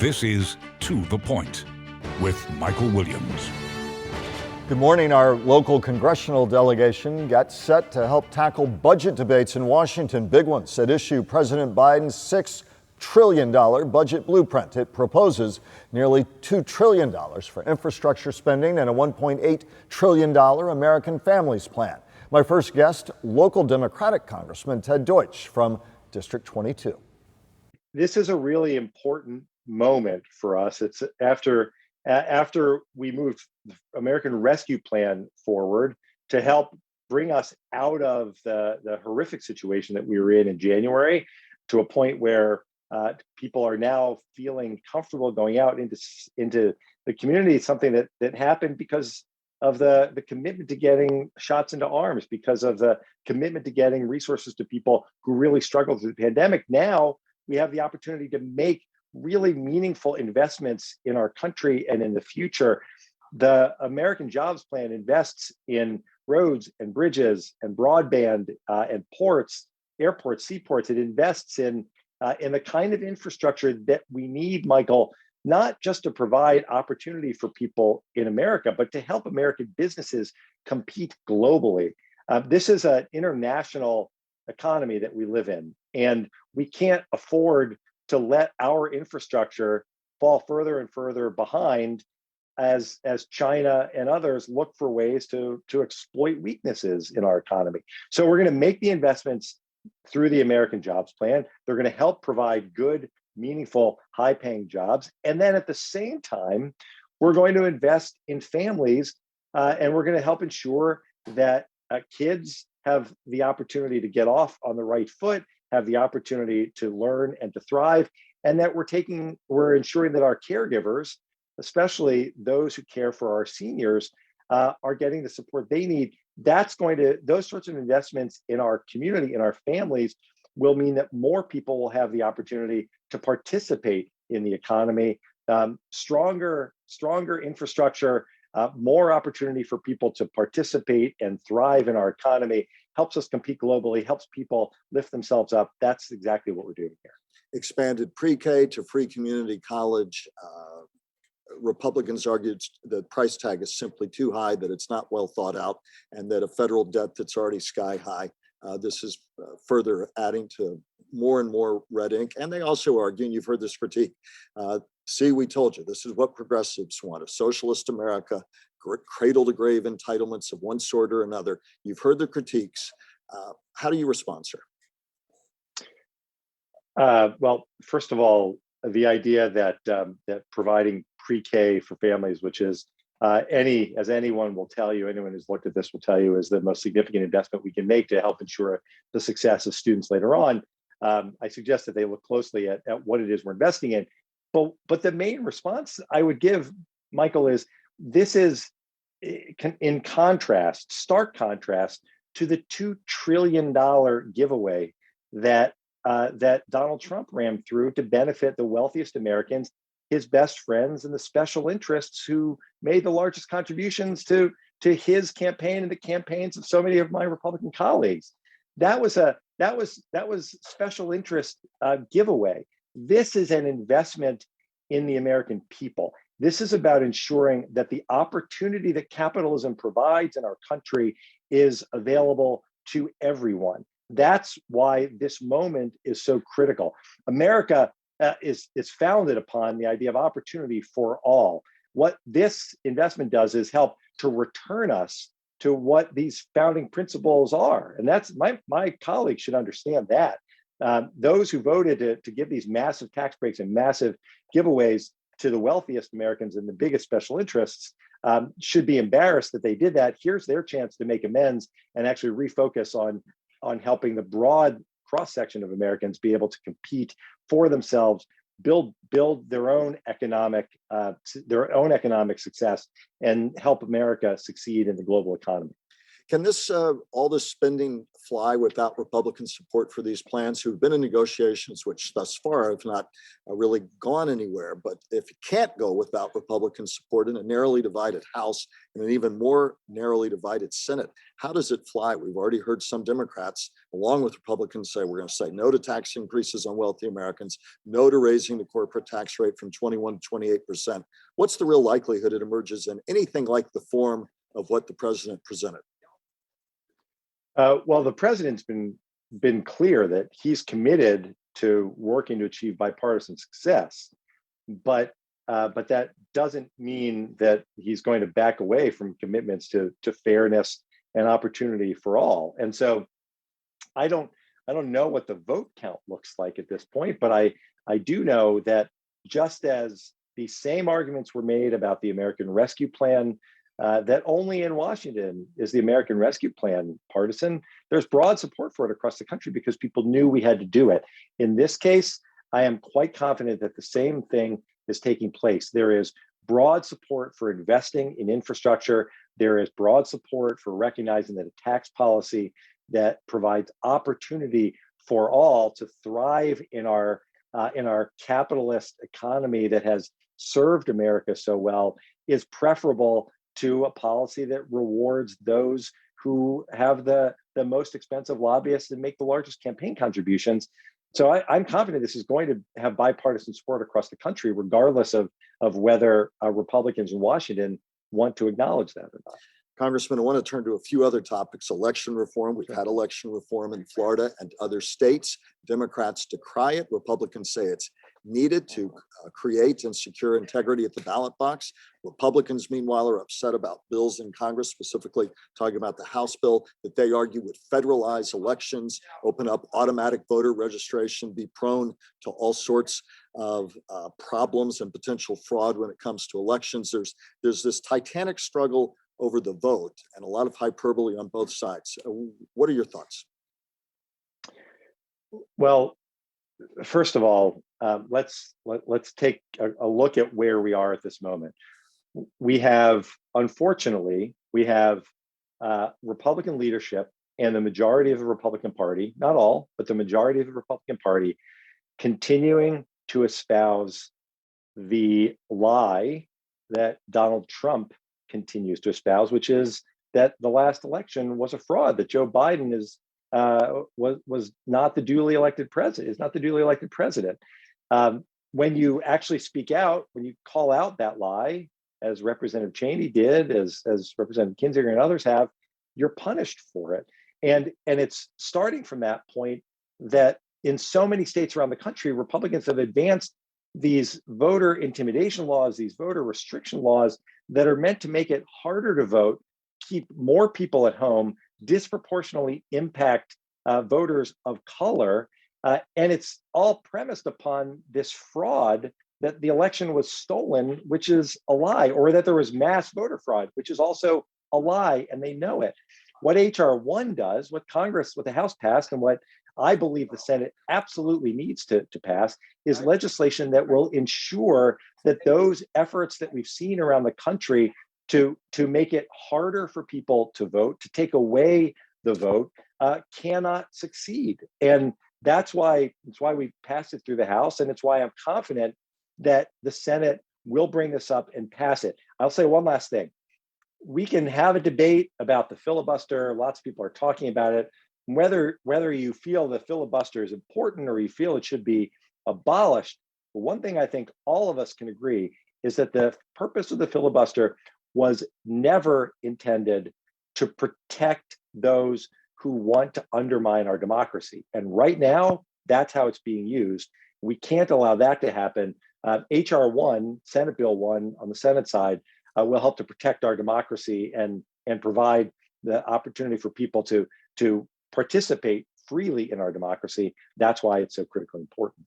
This is To the Point with Michael Williams. Good morning. Our local congressional delegation got set to help tackle budget debates in Washington. Big ones at issue: President Biden's $6 trillion budget blueprint. It proposes nearly $2 trillion for infrastructure spending and a $1.8 trillion American Families Plan. My first guest, local Democratic Congressman Ted Deutch from District 22. This is a really important moment for us. It's after we moved the American Rescue Plan forward to help bring us out of the horrific situation that we were in January to a point where people are now feeling comfortable going out into the community. It's something that happened because of the commitment to getting shots into arms, because of the commitment to getting resources to people who really struggled through the pandemic. Now we have the opportunity to make really meaningful investments in our country and in the future. The American Jobs Plan invests in roads and bridges and broadband and ports, airports, seaports. It invests in the kind of infrastructure that we need, Michael, not just to provide opportunity for people in America, but to help American businesses compete globally. This is an international economy that we live in, and we can't afford to let our infrastructure fall further and further behind as China and others look for ways to exploit weaknesses in our economy. So we're going to make the investments through the American Jobs Plan. They're going to help provide good, meaningful, high-paying jobs. And then at the same time, we're going to invest in families, and we're going to help ensure that kids have the opportunity to get off on the right foot, have the opportunity to learn and to thrive, and that we're ensuring that our caregivers, especially those who care for our seniors, are getting the support they need. Those sorts of investments in our community, in our families, will mean that more people will have the opportunity to participate in the economy. Stronger infrastructure, more opportunity for people to participate and thrive in our economy helps us compete globally, helps people lift themselves up. That's exactly what we're doing here. Expanded pre-K to free community college. Republicans argued the price tag is simply too high, that it's not well thought out, and that a federal debt that's already sky high. This is further adding to more and more red ink. And they also argue, and you've heard this critique, see, we told you, this is what progressives want: a socialist America, cradle to grave entitlements of one sort or another. You've heard the critiques. How do you respond, sir? Well, first of all, the idea that providing pre-K for families, which is as anyone will tell you, anyone who's looked at this will tell you, is the most significant investment we can make to help ensure the success of students later on. I suggest that they look closely at what it is we're investing in. But the main response I would give, Michael, is this is in contrast, stark contrast, to the $2 trillion giveaway that Donald Trump ran through to benefit the wealthiest Americans, his best friends, and the special interests who made the largest contributions to his campaign and the campaigns of so many of my Republican colleagues. That was special interest giveaway. This is an investment in the American people. This is about ensuring that the opportunity that capitalism provides in our country is available to everyone. That's why this moment is so critical. America is founded upon the idea of opportunity for all. What this investment does is help to return us to what these founding principles are. And that's my colleagues should understand that. Those who voted to give these massive tax breaks and massive giveaways to the wealthiest Americans and the biggest special interests should be embarrassed that they did that. Here's their chance to make amends and actually refocus on helping the broad cross-section of Americans be able to compete for themselves, build their own economic success, and help America succeed in the global economy. Can this all this spending fly without Republican support for these plans, who've been in negotiations, which thus far have not really gone anywhere? But if it can't go without Republican support in a narrowly divided House and an even more narrowly divided Senate, how does it fly? We've already heard some Democrats, along with Republicans, say we're going to say no to tax increases on wealthy Americans, no to raising the corporate tax rate from 21 to 28%. What's the real likelihood it emerges in anything like the form of what the president presented? Well, the president's been clear that he's committed to working to achieve bipartisan success, but that doesn't mean that he's going to back away from commitments to fairness and opportunity for all. And so, I don't know what the vote count looks like at this point, but I do know that just as the same arguments were made about the American Rescue Plan, that only in Washington is the American Rescue Plan partisan. There's broad support for it across the country because people knew we had to do it. In this case, I am quite confident that the same thing is taking place. There is broad support for investing in infrastructure. There is broad support for recognizing that a tax policy that provides opportunity for all to thrive in our capitalist economy that has served America so well is preferable to a policy that rewards those who have the most expensive lobbyists and make the largest campaign contributions. So I'm confident this is going to have bipartisan support across the country, regardless of whether Republicans in Washington want to acknowledge that or not. Congressman, I want to turn to a few other topics. Election reform. We've had election reform in Florida and other states. Democrats decry it. Republicans say it's needed to create and secure integrity at the ballot box. Republicans, meanwhile, are upset about bills in Congress, specifically talking about the House bill that they argue would federalize elections, open up automatic voter registration, be prone to all sorts of problems and potential fraud when it comes to elections. There's this titanic struggle over the vote and a lot of hyperbole on both sides. What are your thoughts? Well, first of all, let's take a look at where we are at this moment. Unfortunately, we have Republican leadership and the majority of the Republican Party, not all, but the majority of the Republican Party, continuing to espouse the lie that Donald Trump continues to espouse, which is that the last election was a fraud, that Joe Biden was not the duly elected president, is not the duly elected president. When you actually speak out, when you call out that lie, as Representative Cheney did, as Representative Kinzinger and others have, you're punished for it. And it's starting from that point that in so many states around the country, Republicans have advanced these voter intimidation laws, these voter restriction laws that are meant to make it harder to vote, keep more people at home, disproportionately impact voters of color. And it's all premised upon this fraud that the election was stolen, which is a lie, or that there was mass voter fraud, which is also a lie, and they know it. What H.R. 1 does, what the House passed, and what I believe the Senate absolutely needs to pass, is legislation that will ensure that those efforts that we've seen around the country to make it harder for people to vote, to take away the vote, cannot succeed. And that's why we passed it through the House, and it's why I'm confident that the Senate will bring this up and pass it. I'll say one last thing. We can have a debate about the filibuster. Lots of people are talking about it. Whether you feel the filibuster is important or you feel it should be abolished, but one thing I think all of us can agree is that the purpose of the filibuster was never intended to protect those who want to undermine our democracy. And right now, that's how it's being used. We can't allow that to happen. H.R. 1, Senate Bill 1 on the Senate side, will help to protect our democracy and provide the opportunity for people to participate freely in our democracy. That's why it's so critically important.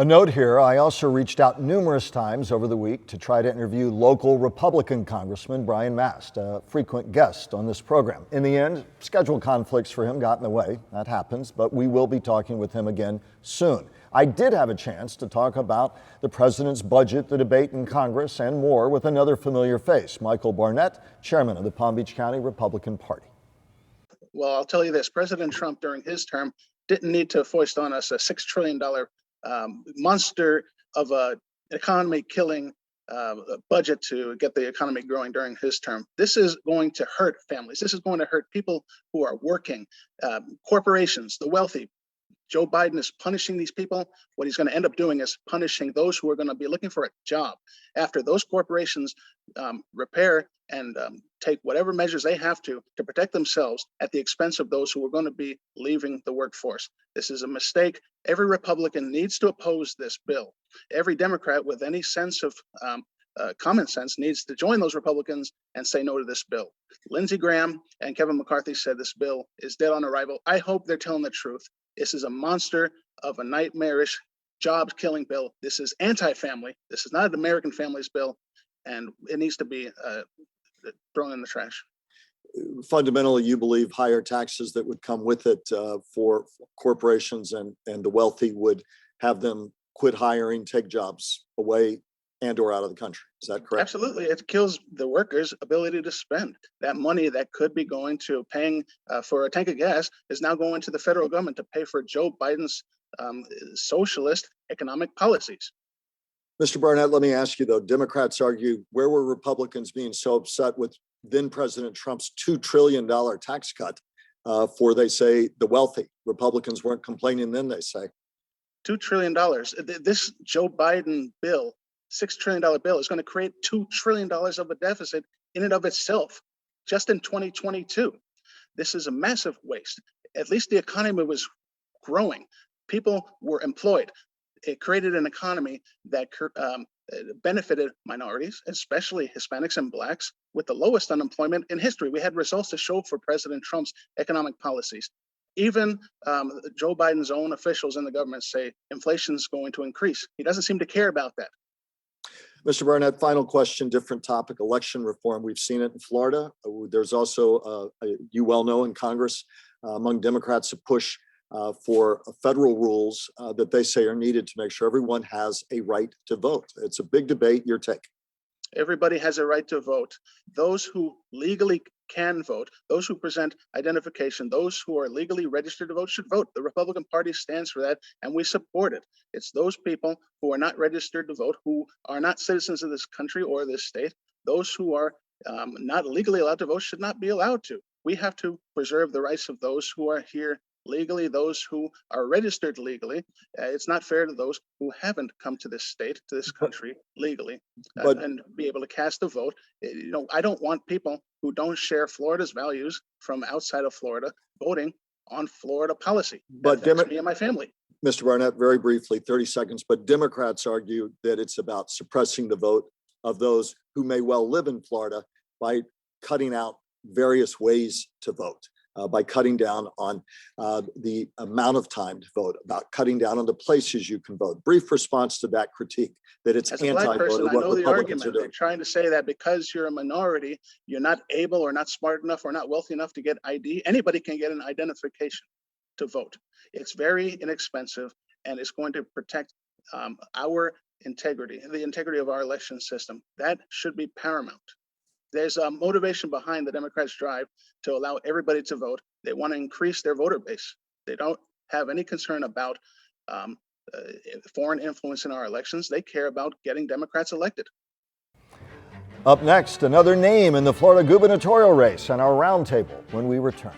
A note here, I also reached out numerous times over the week to try to interview local Republican Congressman Brian Mast, a frequent guest on this program. In the end, schedule conflicts for him got in the way. That happens, but we will be talking with him again soon. I did have a chance to talk about the president's budget, the debate in Congress, and more with another familiar face, Michael Barnett, chairman of the Palm Beach County Republican Party. Well, I'll tell you this, President Trump during his term didn't need to foist on us a $6 trillion monster of a economy killing budget to get the economy growing during his term. This is going to hurt families. This is going to hurt people who are working, corporations, the wealthy. Joe Biden is punishing these people. What he's going to end up doing is punishing those who are going to be looking for a job after those corporations repair and take whatever measures they have to protect themselves at the expense of those who are going to be leaving the workforce. This is a mistake. Every Republican needs to oppose this bill. Every Democrat with any sense of common sense needs to join those Republicans and say no to this bill. Lindsey Graham and Kevin McCarthy said this bill is dead on arrival. I hope they're telling the truth. This is a monster of a nightmarish job-killing bill. This is anti-family. This is not an American families bill, and it needs to be thrown in the trash. Fundamentally, you believe higher taxes that would come with it for corporations and the wealthy would have them quit hiring, take jobs away and or out of the country. Is that correct? Absolutely. It kills the workers' ability to spend. That money that could be going to paying for a tank of gas is now going to the federal government to pay for Joe Biden's socialist economic policies. Mr. Barnett, let me ask you though, Democrats argue, where were Republicans being so upset with then President Trump's $2 trillion tax cut for, they say, the wealthy? Republicans weren't complaining then, they say. $2 trillion. This Joe Biden bill, $6 trillion bill, is going to create $2 trillion of a deficit in and of itself just in 2022. This is a massive waste. At least the economy was growing. People were employed. It created an economy that benefited minorities, especially Hispanics and Blacks, with the lowest unemployment in history. We had results to show for President Trump's economic policies. Even Joe Biden's own officials in the government say inflation is going to increase. He doesn't seem to care about that. Mr. Burnett, final question, different topic, election reform. We've seen it in Florida. There's also, you well know, in Congress, among Democrats, a push for federal rules that they say are needed to make sure everyone has a right to vote. It's a big debate. Your take? Everybody has a right to vote. Those who legally can vote, those who present identification, those who are legally registered to vote should vote. The Republican Party stands for that, and we support it. It's those people who are not registered to vote, who are not citizens of this country or this state, those who are not legally allowed to vote should not be allowed to. We have to preserve the rights of those who are here legally, those who are registered legally. It's not fair to those who haven't come to this state, to this country legally, and be able to cast a vote. I don't want people who don't share Florida's values from outside of Florida voting on Florida policy. But me and my family. Mr. Barnett, very briefly, 30 seconds, but Democrats argue that it's about suppressing the vote of those who may well live in Florida by cutting out various ways to vote. By cutting down on the amount of time to vote, about cutting down on the places you can vote. Brief response to that critique that it's anti-voter. As a Black person, I know the argument. They're trying to say that because you're a minority, you're not able or not smart enough or not wealthy enough to get ID. Anybody can get an identification to vote. It's very inexpensive, and it's going to protect our integrity, the integrity of our election system. That should be paramount. There's a motivation behind the Democrats' drive to allow everybody to vote. They want to increase their voter base. They don't have any concern about foreign influence in our elections. They care about getting Democrats elected. Up next, another name in the Florida gubernatorial race and our roundtable when we return.